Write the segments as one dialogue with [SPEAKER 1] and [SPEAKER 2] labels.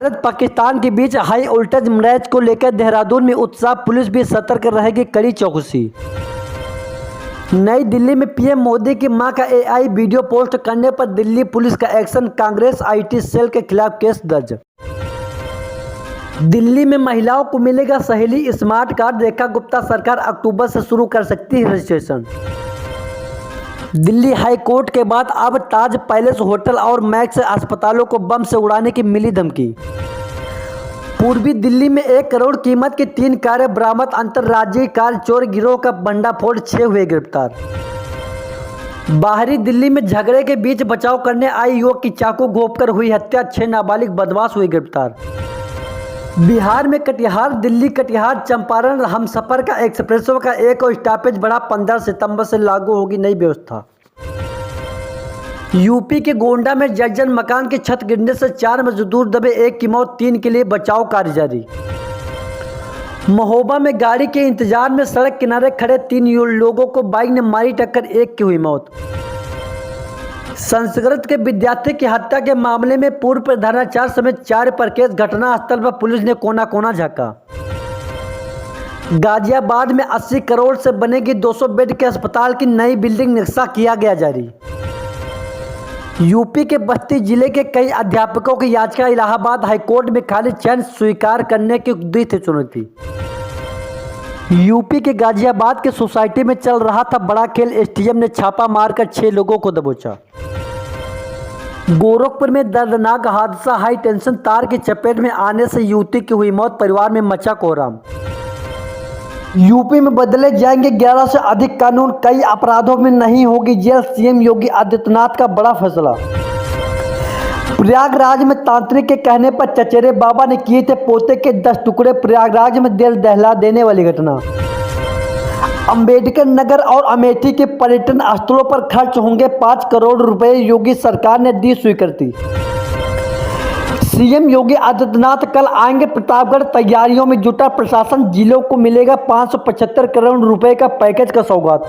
[SPEAKER 1] भारत पाकिस्तान के बीच high voltage match को लेकर देहरादून में उत्साह, पुलिस भी सतर्क रहेगी, कड़ी चौकसी। नई दिल्ली में पीएम मोदी की मां का एआई वीडियो पोस्ट करने पर दिल्ली पुलिस का एक्शन, कांग्रेस आईटी सेल के खिलाफ केस दर्ज। दिल्ली में महिलाओं को मिलेगा सहेली स्मार्ट कार्ड, रेखा गुप्ता सरकार अक्टूबर से शुरू कर सकती है रजिस्ट्रेशन। दिल्ली हाई कोर्ट के बाद अब ताज पैलेस होटल और मैक्स अस्पतालों को बम से उड़ाने की मिली धमकी। पूर्वी दिल्ली में 1 करोड़ कीमत की 3 कारें बरामद, अंतर्राज्यीय कार चोर गिरोह का भंडाफोड़, 6 हुए गिरफ्तार। बाहरी दिल्ली में झगड़े के बीच बचाव करने आई युवक की चाकू घोंपकर हुई हत्या, 6 नाबालिग बदमाश हुए गिरफ्तार। बिहार में कटिहार दिल्ली कटिहार चंपारण हमसफर का एक्सप्रेसवे का एक और स्टॉपेज बढ़ा, 15 सितंबर से लागू होगी नई व्यवस्था। यूपी के गोंडा में जर्जर मकान की छत गिरने से 4 मजदूर दबे, 1 की मौत, 3 के लिए बचाव कार्य जारी। महोबा में गाड़ी के इंतजार में सड़क किनारे खड़े 3 लोगों को बाइक ने मारी टक्कर, 1 की हुई मौत। संस्कृत के विद्यार्थी की हत्या के मामले में पूर्व प्रधानाचार्य समेत 4 पर केस, घटनास्थल पर पुलिस ने कोना कोना झांका। गाजियाबाद में 80 करोड़ से बनेगी 200 बेड के अस्पताल की नई बिल्डिंग, नक्शा किया गया जारी। यूपी के बस्ती जिले के कई अध्यापकों की याचिका इलाहाबाद हाईकोर्ट में खाली, चयन स्वीकार करने की दी थी चुनौती। यूपी के गाजियाबाद के सोसाइटी में चल रहा था बड़ा खेल, एसटीएम ने छापा मारकर 6 लोगों को दबोचा। गोरखपुर में दर्दनाक हादसा, हाई टेंशन तार की चपेट में आने से युवती की हुई मौत, परिवार में मचा कोहराम। यूपी में बदले जाएंगे 11 से अधिक कानून, कई अपराधों में नहीं होगी जेल, सीएम योगी आदित्यनाथ का बड़ा फैसला। प्रयागराज में तांत्रिक के कहने पर चचेरे बाबा ने किए थे पोते के 10 टुकड़े, प्रयागराज में दिल दहला देने वाली घटना। अंबेडकर नगर और अमेठी के पर्यटन स्थलों पर खर्च होंगे 5 करोड़ रुपए, योगी सरकार ने दी स्वीकृति। सीएम योगी आदित्यनाथ कल आएंगे प्रतापगढ़, तैयारियों में जुटा प्रशासन, जिलों को मिलेगा 575 करोड़ रुपए का पैकेज का सौगात।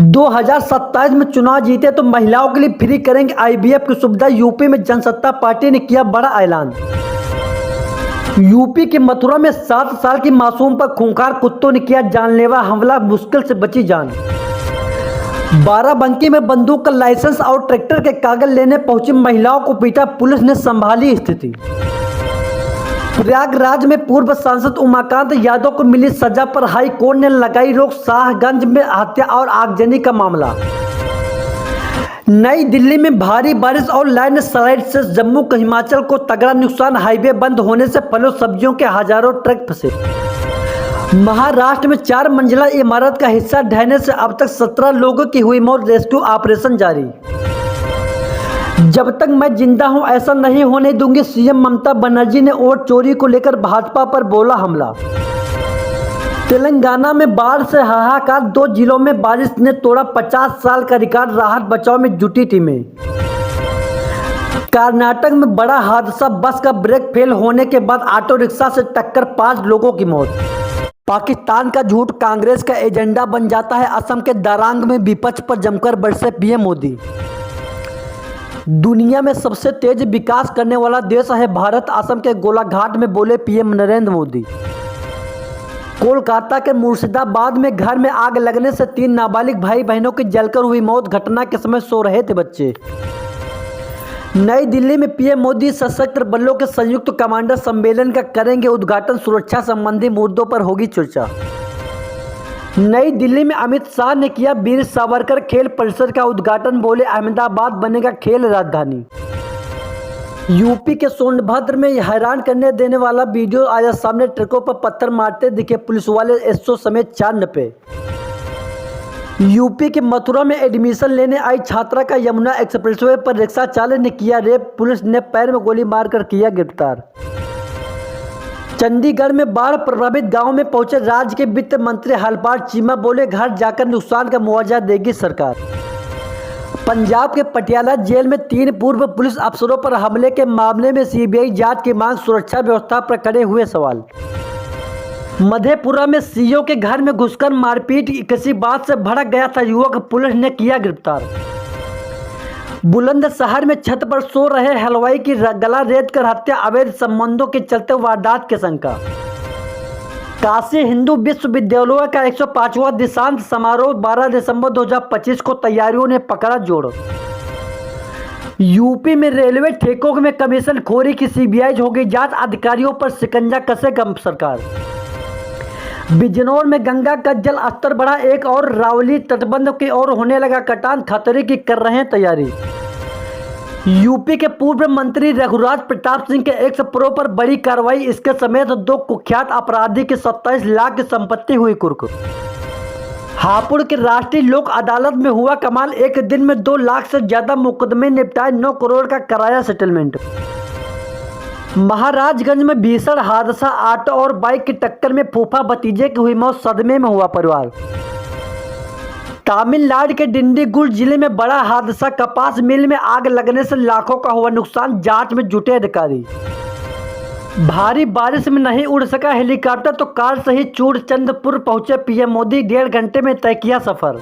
[SPEAKER 1] 2027 में चुनाव जीते तो महिलाओं के लिए फ्री करेंगे आईवीएफ की सुविधा, यूपी में जनसत्ता पार्टी ने किया बड़ा ऐलान। यूपी के मथुरा में 7 साल की मासूम पर खूंखार कुत्तों ने किया जानलेवा हमला, मुश्किल से बची जान। बाराबंकी में बंदूक का लाइसेंस और ट्रैक्टर के कागज लेने पहुंची महिलाओं को पीटा, पुलिस ने संभाली स्थिति। प्रयागराज में पूर्व सांसद उमाकांत यादव को मिली सजा पर हाई कोर्ट ने लगाई रोक, शाहगंज में हत्या और आगजनी का मामला। नई दिल्ली में भारी बारिश और लैंड स्लाइड से जम्मू का हिमाचल को तगड़ा नुकसान, हाईवे बंद होने से फलों सब्जियों के हजारों ट्रक फंसे। महाराष्ट्र में 4 मंजिला इमारत का हिस्सा ढहने से अब तक 17 लोगों की हुई मौत, रेस्क्यू ऑपरेशन जारी। जब तक मैं जिंदा हूं ऐसा नहीं होने दूंगी, सीएम ममता बनर्जी ने वोट चोरी को लेकर भाजपा पर बोला हमला। तेलंगाना में बाढ़ से हाहाकार, 2 जिलों में बारिश ने तोड़ा 50 साल का रिकॉर्ड, राहत बचाव में जुटी टीमें। कर्नाटक में बड़ा हादसा, बस का ब्रेक फेल होने के बाद ऑटो रिक्शा से टक्कर, 5 लोगों की मौत। पाकिस्तान का झूठ कांग्रेस का एजेंडा बन जाता है, असम के दारांग में विपक्ष पर जमकर बरसे पीएम मोदी। दुनिया में सबसे तेज विकास करने वाला देश है भारत, असम के गोलाघाट में बोले पीएम नरेंद्र मोदी। कोलकाता के मुर्शिदाबाद में घर में आग लगने से 3 नाबालिग भाई बहनों की जलकर हुई मौत, घटना के समय सो रहे थे बच्चे। नई दिल्ली में पीएम मोदी सशस्त्र बलों के संयुक्त कमांडर सम्मेलन का करेंगे उद्घाटन, सुरक्षा संबंधी मुद्दों पर होगी चर्चा। नई दिल्ली में अमित शाह ने किया वीर सावरकर खेल परिसर का उद्घाटन, बोले अहमदाबाद बनेगा खेल राजधानी। यूपी के सोनभद्र में हैरान करने देने वाला वीडियो आया सामने, ट्रकों पर पत्थर मारते दिखे पुलिस वाले, एसओ समेत 4 नपे। यूपी के मथुरा में एडमिशन लेने आई छात्रा का यमुना एक्सप्रेसवे पर रिक्शा चालक ने किया रेप, पुलिस ने पैर में गोली मारकर किया गिरफ्तार। चंडीगढ़ में बाढ़ प्रभावित गांव में पहुंचे राज्य के वित्त मंत्री हरपाल चीमा, बोले घर जाकर नुकसान का मुआवजा देगी सरकार। पंजाब के पटियाला जेल में 3 पूर्व पुलिस अफसरों पर हमले के मामले में सीबीआई जांच की मांग, सुरक्षा व्यवस्था पर खड़े हुए सवाल। मधेपुरा में सीओ के घर में घुसकर मारपीट, किसी बात से भड़क गया था युवक, पुलिस ने किया गिरफ्तार। बुलंदशहर में छत पर सो रहे हलवाई की गला रेत कर हत्या, अवैध संबंधों के चलते वारदात की शंका। काशी हिंदू विश्वविद्यालय का 105वां दीक्षांत समारोह 12 दिसंबर 2025 को, तैयारियों ने पकड़ा जोर। यूपी में रेलवे ठेकों में कमीशन खोरी की सीबीआई होगी जांच, अधिकारियों पर शिकंजा कसेगा सरकार। बिजनौर में गंगा का जल स्तर बढ़ा, एक और रावली तटबंध की ओर होने लगा कटान, खतरे की कर रहे हैं तैयारी। यूपी के पूर्व मंत्री रघुराज प्रताप सिंह के एक्स प्रो पर बड़ी कार्रवाई, इसके समेत 2 कुख्यात अपराधी की 27 लाख की संपत्ति हुई कुर्क। हापुड़ के राष्ट्रीय लोक अदालत में हुआ कमाल, एक दिन में 2 लाख से ज्यादा मुकदमे निपटाए, 9 करोड़ का कराया सेटलमेंट। महाराजगंज में भीषण हादसा, ऑटो और बाइक की टक्कर में फूफा भतीजे की हुई मौत, सदमे में हुआ परिवार। तमिलनाडु के डिंडीगुल जिले में बड़ा हादसा, कपास मिल में आग लगने से लाखों का हुआ नुकसान, जांच में जुटे अधिकारी। भारी बारिश में नहीं उड़ सका हेलीकॉप्टर तो कार सहित चूड़चंदपुर पहुंचे पीएम मोदी, 1.5 घंटे में तय किया सफर।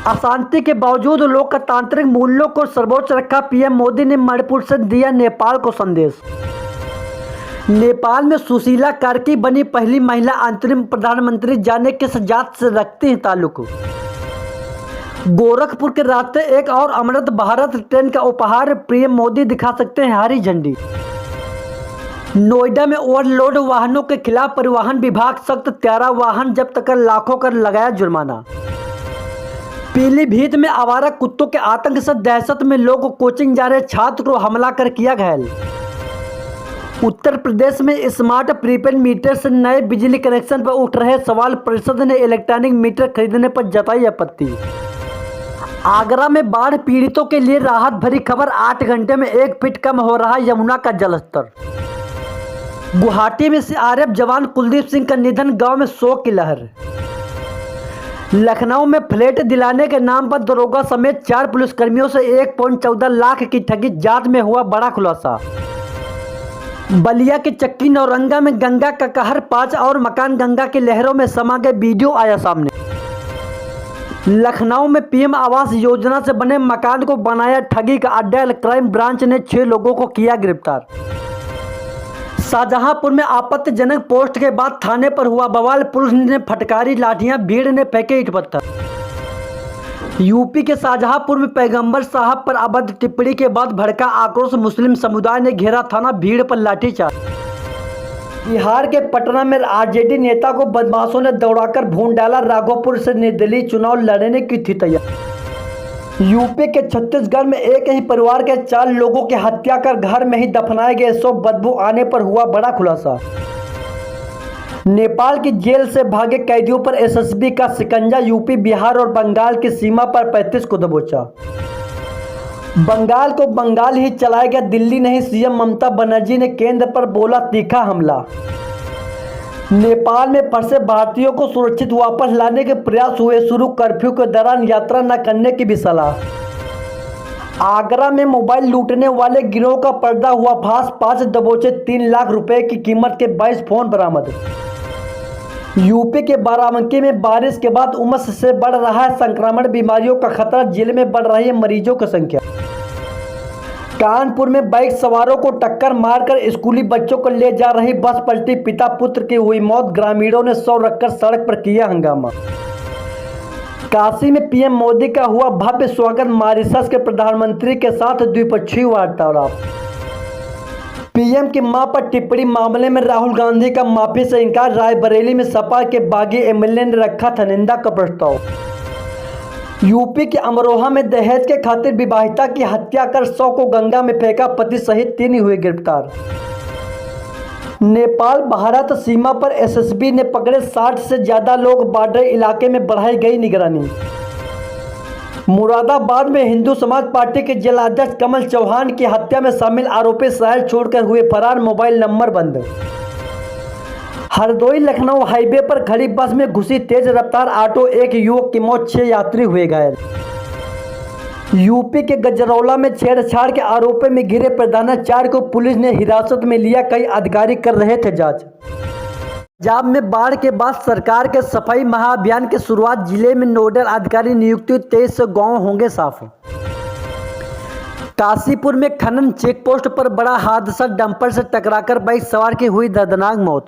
[SPEAKER 1] अशांति के बावजूद लोकतांत्रिक मूल्यों को सर्वोच्च रखा, पीएम मोदी ने मणिपुर से दिया नेपाल को संदेश। नेपाल में सुशीला कार्की बनी पहली महिला अंतरिम प्रधानमंत्री, जाने किस जात से रखती हैं ताल्लुक। गोरखपुर के रास्ते एक और अमृत भारत ट्रेन का उपहार, पीएम मोदी दिखा सकते हैं हरी झंडी। नोएडा में ओवरलोड वाहनों के खिलाफ परिवहन विभाग सख्त, 13 वाहन जब्त कर लाखों कर लगाया जुर्माना। पीलीभीत में आवारा कुत्तों के आतंक से दहशत में लोग, कोचिंग जा रहे छात्र को हमला कर किया घायल। उत्तर प्रदेश में स्मार्ट प्रीपेड मीटर से नए बिजली कनेक्शन पर उठ रहे सवाल, परिषद ने इलेक्ट्रॉनिक मीटर खरीदने पर जताई आपत्ति। आगरा में बाढ़ पीड़ितों के लिए राहत भरी खबर, 8 घंटे में 1 फीट कम हो रहा यमुना का जलस्तर। गुवाहाटी में सीआरपीएफ जवान कुलदीप सिंह का निधन, गांव में शोक की लहर। लखनऊ में फ्लैट दिलाने के नाम पर दरोगा समेत 4 पुलिसकर्मियों से 1.14 लाख की ठगी, जांच में हुआ बड़ा खुलासा। बलिया के चक्की नौरंगा में गंगा का कहर, 5 और मकान गंगा की लहरों में समा गए, वीडियो आया सामने। लखनऊ में पीएम आवास योजना से बने मकान को बनाया ठगी का अड्डा, क्राइम ब्रांच ने 6 लोगों को किया गिरफ्तार। शाहजहांपुर में आपत्तिजनक पोस्ट के बाद थाने पर हुआ बवाल, पुलिस ने फटकारी लाठियां, भीड़ ने फेंके ईंट पत्थर। यूपी के शाहजहांपुर में पैगंबर साहब पर अभद्र टिप्पणी के बाद भड़का आक्रोश, मुस्लिम समुदाय ने घेरा थाना, भीड़ पर लाठीचार्ज। बिहार के पटना में आरजेडी नेता को बदमाशों ने दौड़ाकर भून डाला, राघोपुर से निर्दलीय चुनाव लड़ने की थी तैयार। यूपी के छत्तीसगढ़ में एक ही परिवार के 4 लोगों की हत्या कर घर में ही दफनाए गए, सो बदबू आने पर हुआ बड़ा खुलासा। नेपाल की जेल से भागे कैदियों पर एसएसबी का शिकंजा, यूपी बिहार और बंगाल की सीमा पर 35 को दबोचा। बंगाल को बंगाल ही चलाएगा, दिल्ली नहीं, सीएम ममता बनर्जी ने केंद्र पर बोला तीखा हमला। नेपाल में फंसे भारतीयों को सुरक्षित वापस लाने के प्रयास हुए शुरू, कर्फ्यू के दौरान यात्रा न करने की भी सलाह। आगरा में मोबाइल लूटने वाले गिरोह का पर्दा हुआ फांस, 5 दबोचे, 3 लाख रुपए की कीमत के 22 फोन बरामद। यूपी के बाराबंकी में बारिश के बाद उमस से बढ़ रहा है संक्रमण, बीमारियों का खतरा, जिले में बढ़ रही है मरीजों की संख्या। कानपुर में बाइक सवारों को टक्कर मारकर स्कूली बच्चों को ले जा रही बस पलटी, पिता पुत्र की हुई मौत, ग्रामीणों ने शव रखकर सड़क पर किया हंगामा। काशी में पीएम मोदी का हुआ भव्य स्वागत, मॉरिशस के प्रधानमंत्री के साथ द्विपक्षीय वार्तालाप। पीएम की मां पर टिप्पणी मामले में राहुल गांधी का माफी से इनकार, रायबरेली में सपा के बागी एमएलए ने रखा था निंदा का प्रस्ताव। यूपी के अमरोहा में दहेज के खातिर विवाहिता की हत्या कर 100 को गंगा में फेंका, पति सहित 3 ही हुए गिरफ्तार। नेपाल भारत सीमा पर एसएसबी ने पकड़े 60 से ज्यादा लोग, बॉर्डर इलाके में बढ़ाई गई निगरानी। मुरादाबाद में हिंदू समाज पार्टी के जिलाध्यक्ष कमल चौहान की हत्या में शामिल आरोपी शहर छोड़कर हुए फरार, मोबाइल नंबर बंद। हरदोई लखनऊ हाईवे पर खड़ी बस में घुसी तेज रफ्तार ऑटो, 1 युवक की मौत, 6 यात्री हुए घायल। यूपी के गजरौला में छेड़छाड़ के आरोप में घिरे प्रधानाचार्य को पुलिस ने हिरासत में लिया, कई अधिकारी कर रहे थे जांच। पंजाब में बाढ़ के बाद सरकार के सफाई महाअभियान की शुरुआत, जिले में नोडल अधिकारी नियुक्ति, 23 गांव होंगे साफ। काशीपुर में खनन चेकपोस्ट पर बड़ा हादसा, डंपर से टकराकर बाइक सवार की हुई दर्दनाक मौत।